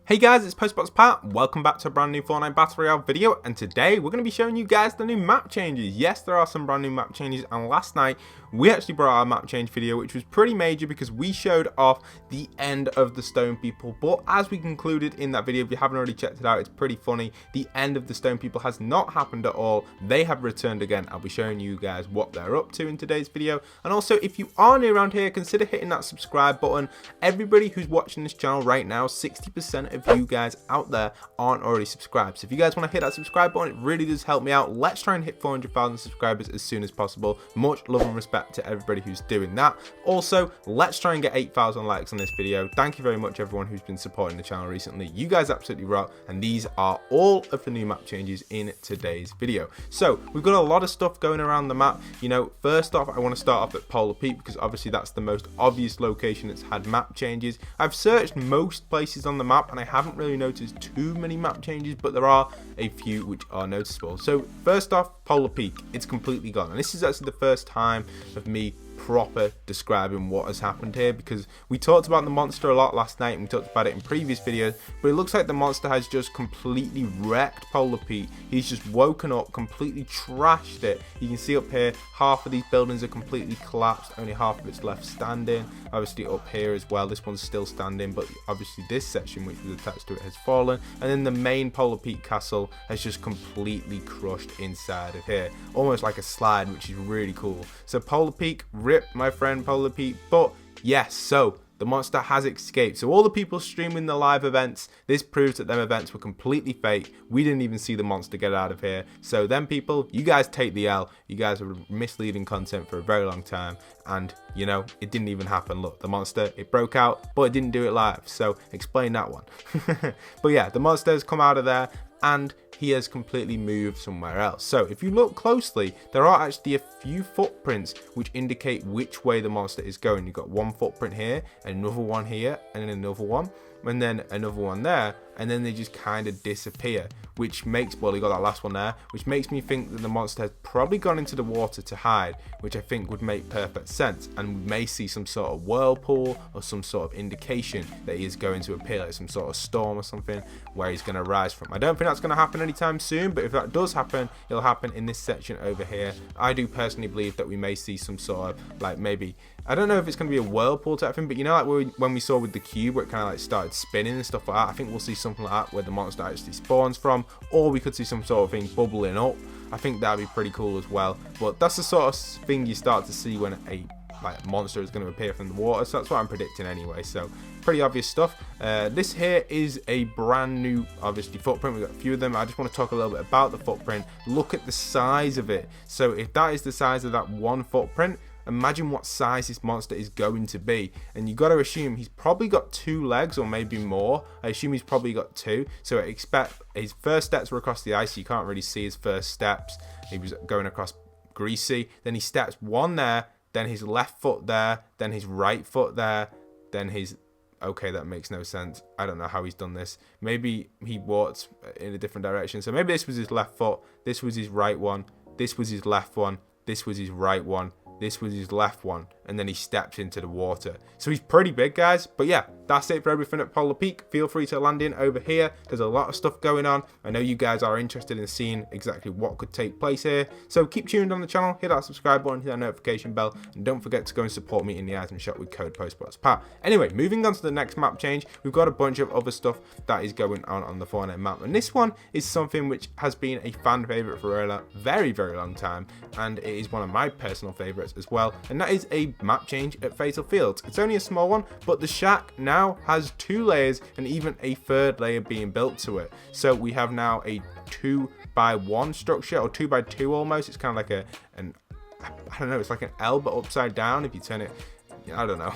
Hey guys, it's postboxpat. Welcome back to a brand new Fortnite Battle Royale video, and today we're going to be showing you guys the new map changes. Yes, there are some brand new map changes, and last night we actually brought out a map change video which was pretty major because we showed off the end of the Stone People. But as we concluded in that video, if you haven't already checked it out, it's pretty funny. The end of the Stone People has not happened at all. They have returned again. I'll be showing you guys what they're up to in today's video. And also, if you are new around here, consider hitting that subscribe button. Everybody who's watching this channel right now, 60% of you guys out there aren't already subscribed. So if you guys want to hit that subscribe button, it really does help me out. Let's try and hit 400,000 subscribers as soon as possible. Much love and respect to everybody who's doing that. Also, let's try and get 8,000 likes on this video. Thank you very much everyone who's been supporting the channel recently. You guys absolutely rock, and these are all of the new map changes in today's video. So we've got a lot of stuff going around the map. You know, first off, I want to start off at Polar Peak because obviously that's the most obvious location that's had map changes. I've searched most places on the map and I haven't really noticed too many map changes, but there are a few which are noticeable. So first off, Polar Peak, it's completely gone, and this is actually the first time of me proper describing what has happened here, because we talked about the monster a lot last night and we talked about it in previous videos, but it looks like the monster has just completely wrecked Polar Peak. He's just woken up, completely trashed it. You can see up here, half of these buildings are completely collapsed, only half of it's left standing. Obviously up here as well, this one's still standing, but obviously this section which was attached to it has fallen, and then the main Polar Peak castle has just completely crushed inside of here, almost like a slide, which is really cool. So Polar Peak, rip my friend Polar Peak. But yes, so the monster has escaped. So all the people streaming the live events, this proves that them events were completely fake. We didn't even see the monster get out of here. So them people, you guys take the L. You guys are misleading content for a very long time, and you know, it didn't even happen. Look, the monster, it broke out, but it didn't do it live. So explain that one. But yeah, the monster has come out of there and he has completely moved somewhere else. So if you look closely, there are actually a few footprints which indicate which way the monster is going. You've got one footprint here, another one here, and then another one, and then another one there, and then they just kind of disappear, which makes, well, you got that last one there, which makes me think that the monster has probably gone into the water to hide, which I think would make perfect sense, and we may see some sort of whirlpool or some sort of indication that he is going to appear, like some sort of storm or something where he's going to rise from. I don't think that's going to happen anytime soon, but if that does happen, it'll happen in this section over here. I do personally believe that we may see some sort of, like, maybe, I don't know if it's going to be a whirlpool type thing, but you know, like when we saw with the cube where it kind of like started spinning and stuff like that, I think we'll see something like that where the monster actually spawns from, or we could see some sort of thing bubbling up. I think that'd be pretty cool as well. But that's the sort of thing you start to see when a monster is going to appear from the water, so that's what I'm predicting anyway. So pretty obvious stuff. This here is a brand new, obviously, footprint. We've got a few of them. I just want to talk a little bit about the footprint. Look at the size of it. So if that is the size of that one footprint, imagine what size this monster is going to be. And you got to assume he's probably got 2 legs or maybe more. I assume he's probably got 2. So I expect his first steps were across the ice. So you can't really see his first steps. He was going across greasy. Then he steps 1 there. Then his left foot there. Then his right foot there. Then his... Okay, that makes no sense. I don't know how he's done this. Maybe he walked in a different direction. So maybe this was his left foot. This was his right one. This was his left one. This was his right one. This was his left one, and then he steps into the water. So he's pretty big, guys. But yeah, that's it for everything at Polar Peak. Feel free to land in over here. There's a lot of stuff going on. I know you guys are interested in seeing exactly what could take place here. So keep tuned on the channel, hit that subscribe button, hit that notification bell, and don't forget to go and support me in the item shop with code postboxpat. Anyway, moving on to the next map change, we've got a bunch of other stuff that is going on the Fortnite map. And this one is something which has been a fan favorite for a very, very long time. And it is one of my personal favorites as well, and that is a map change at Fatal Fields. It's only a small one, but the shack now has 2 layers and even a 3rd layer being built to it. So we have now a 2x1 structure, or 2x2 almost. It's kind of like I don't know, it's like an L but upside down if you turn it. I don't know.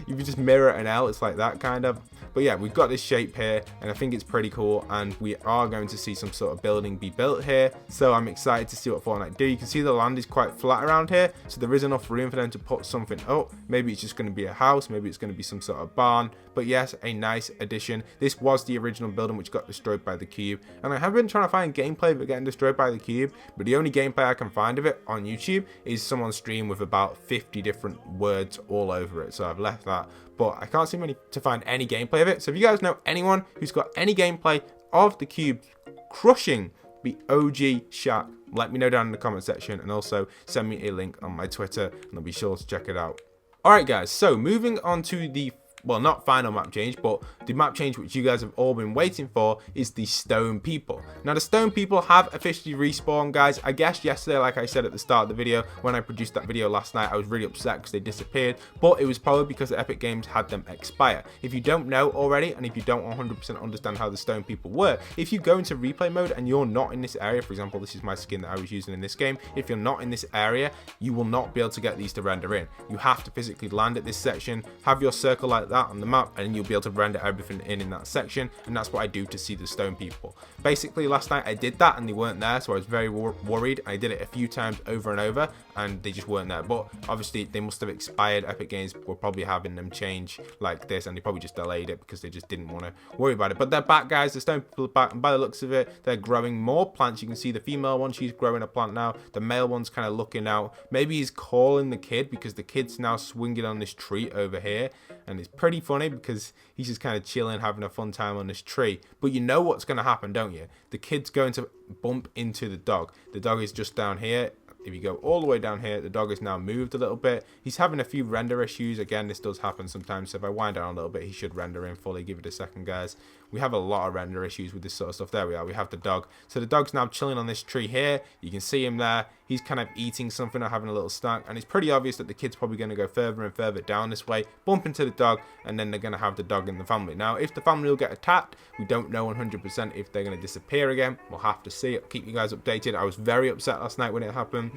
If you just mirror an L, it's like that kind of. But yeah, we've got this shape here, and I think it's pretty cool, and we are going to see some sort of building be built here. So I'm excited to see what Fortnite do. You can see the land is quite flat around here, so there is enough room for them to put something up. Maybe it's just going to be a house, maybe it's going to be some sort of barn, but yes, a nice addition. This was the original building which got destroyed by the cube, and I have been trying to find gameplay of it getting destroyed by the cube, but the only gameplay I can find of it on YouTube is someone's stream with about 50 different words all over it, so I've left that, but I can't seem to find any gameplay of it. So if you guys know anyone who's got any gameplay of the cube crushing the OG shack, let me know down in the comment section, and also send me a link on my Twitter and I'll be sure to check it out. Alright guys, so moving on to the, well, not final map change, but the map change which you guys have all been waiting for is the stone people. Now the stone people have officially respawned, guys. I guess yesterday, like I said at the start of the video, when I produced that video last night, I was really upset because they disappeared, but it was probably because the Epic Games had them expire. If you don't know already, and if you don't 100% understand how the stone people work, if you go into replay mode and you're not in this area, for example, this is my skin that I was using in this game, if you're not in this area, you will not be able to get these to render in. You have to physically land at this section, have your circle like that on the map, and you'll be able to render everything in that section, and that's what I do to see the stone people. Basically last night I did that and they weren't there, so I was very worried. I did it a few times over and over and they just weren't there, but obviously they must have expired. Epic Games were probably having them change like this, and they probably just delayed it because they just didn't want to worry about it. But they're back, guys. The stone people are back, and by the looks of it, they're growing more plants. You can see the female one, she's growing a plant now. The male one's kind of looking out. Maybe he's calling the kid because the kid's now swinging on this tree over here, and it's pretty funny because he's just kind of chilling, having a fun time on this tree. But you know what's going to happen, don't you? The kid's going to bump into the dog. The dog is just down here. If you go all the way down here, the dog has now moved a little bit. He's having a few render issues. Again, this does happen sometimes, so if I wind down a little bit, he should render in fully. Give it a second, guys. We have a lot of render issues with this sort of stuff. There we are. We have the dog. So the dog's now chilling on this tree here. You can see him there. He's kind of eating something or having a little snack, and it's pretty obvious that the kid's probably going to go further and further down this way, bump into the dog, and then they're going to have the dog in the family. Now, if the family will get attacked, we don't know 100% if they're going to disappear again. We'll have to see. I'll keep you guys updated. I was very upset last night when it happened.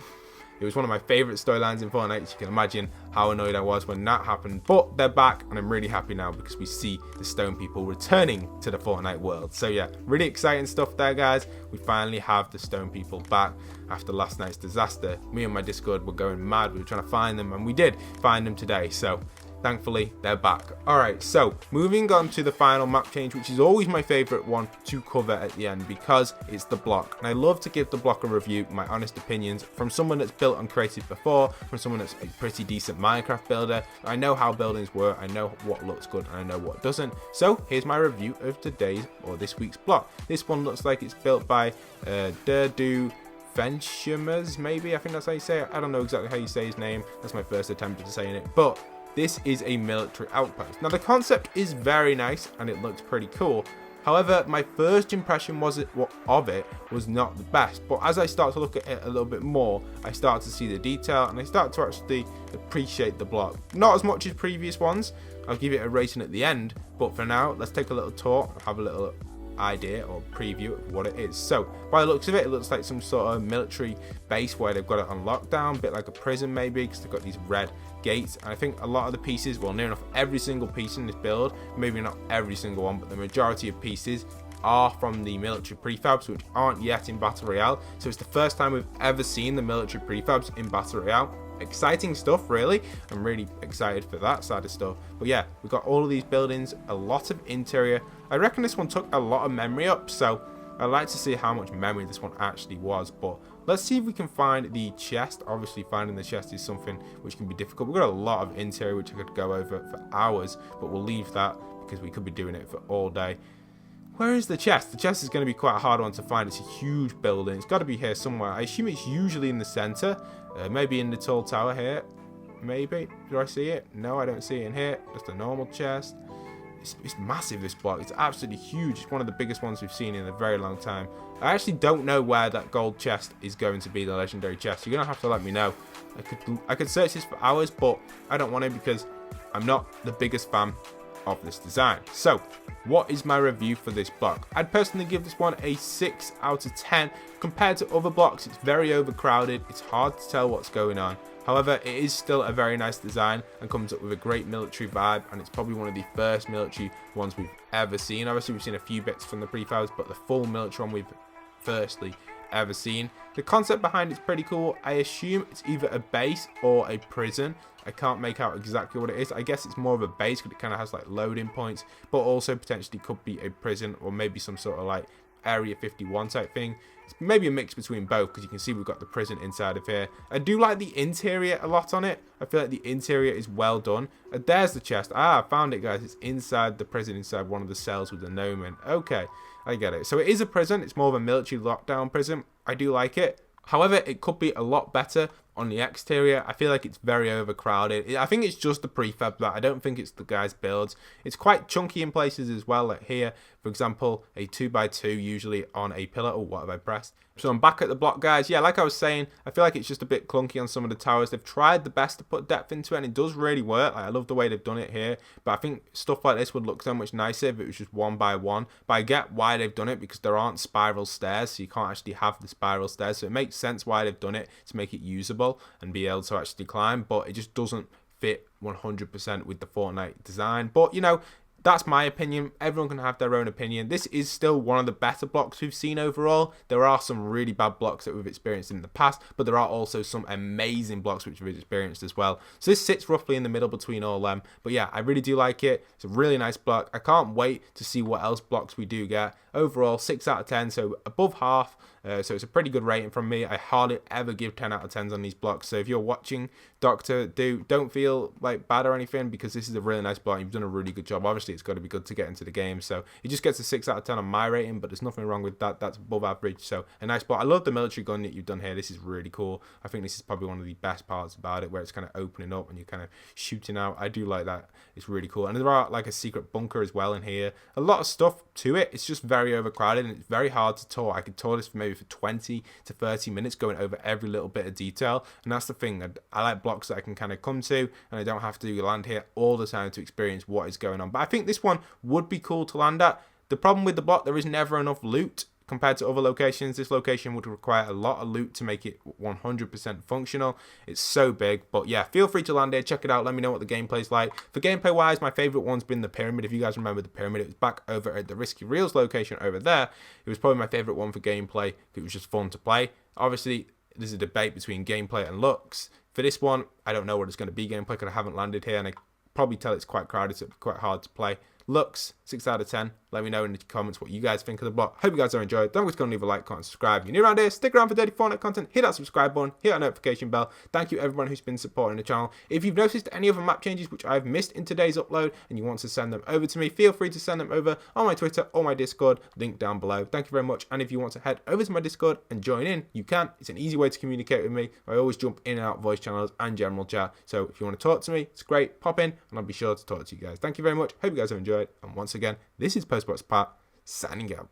It was one of my favorite storylines in Fortnite, so you can imagine how annoyed I was when that happened. But they're back, and I'm really happy now because we see the stone people returning to the Fortnite world. So yeah, really exciting stuff there, guys. We finally have the stone people back after last night's disaster. Me and my Discord were going mad. We were trying to find them, and we did find them today. So thankfully, they're back. Alright, so moving on to the final map change, which is always my favorite one to cover at the end because it's the block. And I love to give the block a review, my honest opinions, from someone that's built and created before, from someone that's a pretty decent Minecraft builder. I know how buildings work, I know what looks good, and I know what doesn't. So here's my review of today's or this week's block. This one looks like it's built by Fenshimers, maybe, I think that's how you say it. I don't know exactly how you say his name. That's my first attempt at saying it, but this is a military outpost. Now the concept is very nice and it looks pretty cool. However, my first impression of it was not the best. But as I start to look at it a little bit more, I start to see the detail and I start to actually appreciate the block. Not as much as previous ones. I'll give it a rating at the end. But for now, let's take a little tour and have a little idea or preview of what it is. So by the looks of it, it looks like some sort of military base where they've got it on lockdown, a bit like a prison maybe, because they've got these red gates. And I think a lot of the pieces, well, near enough every single piece in this build, maybe not every single one, but the majority of pieces are from the military prefabs, which aren't yet in Battle Royale. So it's the first time we've ever seen the military prefabs in Battle Royale. Exciting stuff, really. I'm really excited for that side of stuff. But yeah, we've got all of these buildings, a lot of interior. I reckon this one took a lot of memory up, so I'd like to see how much memory this one actually was. But let's see if we can find the chest. Obviously finding the chest is something which can be difficult. We've got a lot of interior which I could go over for hours, but we'll leave that because we could be doing it for all day. Where is the chest? The chest is going to be quite a hard one to find. It's a huge building. It's got to be here somewhere. I assume it's usually in the center. Maybe in the tall tower here. Maybe. Do I see it? No, I don't see it in here. Just a normal chest. It's massive, this block. It's absolutely huge. It's one of the biggest ones we've seen in a very long time. I actually don't know where that gold chest is going to be, the legendary chest. You're going to have to let me know. I could search this for hours, but I don't want to because I'm not the biggest fan of this design. So what is my review for this block? I'd personally give this one a 6 out of 10. Compared to other blocks, it's very overcrowded. It's hard to tell what's going on. However, it is still a very nice design and comes up with a great military vibe, and it's probably one of the first military ones we've ever seen. Obviously, we've seen a few bits from the prefabs, but the full military one we've firstly ever seen. The concept behind it's pretty cool. I assume it's either a base or a prison. I can't make out exactly what it is. I guess it's more of a base because it kind of has like loading points, but also potentially could be a prison or maybe some sort of like Area 51 type thing. It's maybe a mix between both because you can see we've got the prison inside of here. I do like the interior a lot on it. I feel like the interior is well done. There's the chest. I found it, guys. It's inside the prison, inside one of the cells with the gnome in. Okay, I get it. So it is a prison. It's more of a military lockdown prison. I do like it. However, it could be a lot better on the exterior. I feel like it's very overcrowded. I think it's just the prefab that I don't think it's the guy's builds. It's quite chunky in places as well, like here, for example, a 2x2 usually on a pillar. Oh, what have I pressed? So I'm back at the block, guys. Yeah, like I was saying, I feel like it's just a bit clunky on some of the towers. They've tried the best to put depth into it, and it does really work. Like, I love the way they've done it here, but I think stuff like this would look so much nicer if it was just one by one. But I get why they've done it, because there aren't spiral stairs, so you can't actually have the spiral stairs. So it makes sense why they've done it, to make it usable and be able to actually climb, but it just doesn't fit 100% with the Fortnite design. But, you know, that's my opinion. Everyone can have their own opinion. This is still one of the better blocks we've seen overall. There are some really bad blocks that we've experienced in the past, but there are also some amazing blocks which we've experienced as well. So this sits roughly in the middle between all them. But yeah, I really do like it. It's a really nice block. I can't wait to see what else blocks we do get. Overall, 6 out of 10, so above half. So it's a pretty good rating from me. I hardly ever give 10 out of 10s on these blocks. So if you're watching, Doctor, don't feel like bad or anything, because this is a really nice block. You've done a really good job. Obviously, it's got to be good to get into the game. So it just gets a 6 out of 10 on my rating, but there's nothing wrong with that. That's above average. So a nice block. I love the military gun that you've done here. This is really cool. I think this is probably one of the best parts about it, where it's kind of opening up and you're kind of shooting out. I do like that. It's really cool. And there are like a secret bunker as well in here. A lot of stuff to it. It's just very overcrowded and it's very hard to tour. I could tour this for maybe for 20 to 30 minutes, going over every little bit of detail. And that's the thing. I like blocks that I can kind of come to, and I don't have to land here all the time to experience what is going on. But I think this one would be cool to land at. The problem with the block, there is never enough loot compared to other locations. This location would require a lot of loot to make it 100% functional. It's so big. But yeah, feel free to land here, check it out, let me know what the gameplay's like. For gameplay wise, my favorite one's been the pyramid. If you guys remember the pyramid, it was back over at the Risky Reels location over there. It was probably my favorite one for gameplay. It was just fun to play. Obviously, there's a debate between gameplay and looks. For this one, I don't know what it's going to be gameplay, because I haven't landed here, and I probably tell it's quite crowded, so it's quite hard to play. Looks, 6 out of 10. Let me know in the comments what you guys think of the block. Hope you guys are enjoyed. Don't forget to leave a like, comment, subscribe. If you're new around here, stick around for daily Fortnite content. Hit that subscribe button, hit that notification bell. Thank you everyone who's been supporting the channel. If you've noticed any other map changes which I've missed in today's upload and you want to send them over to me, feel free to send them over on my Twitter or my Discord, link down below. Thank you very much. And if you want to head over to my Discord and join in, you can. It's an easy way to communicate with me. I always jump in and out voice channels and general chat. So if you want to talk to me, it's great. Pop in and I'll be sure to talk to you guys. Thank you very much. Hope you guys have enjoyed. And once again, this is postboxpat signing out.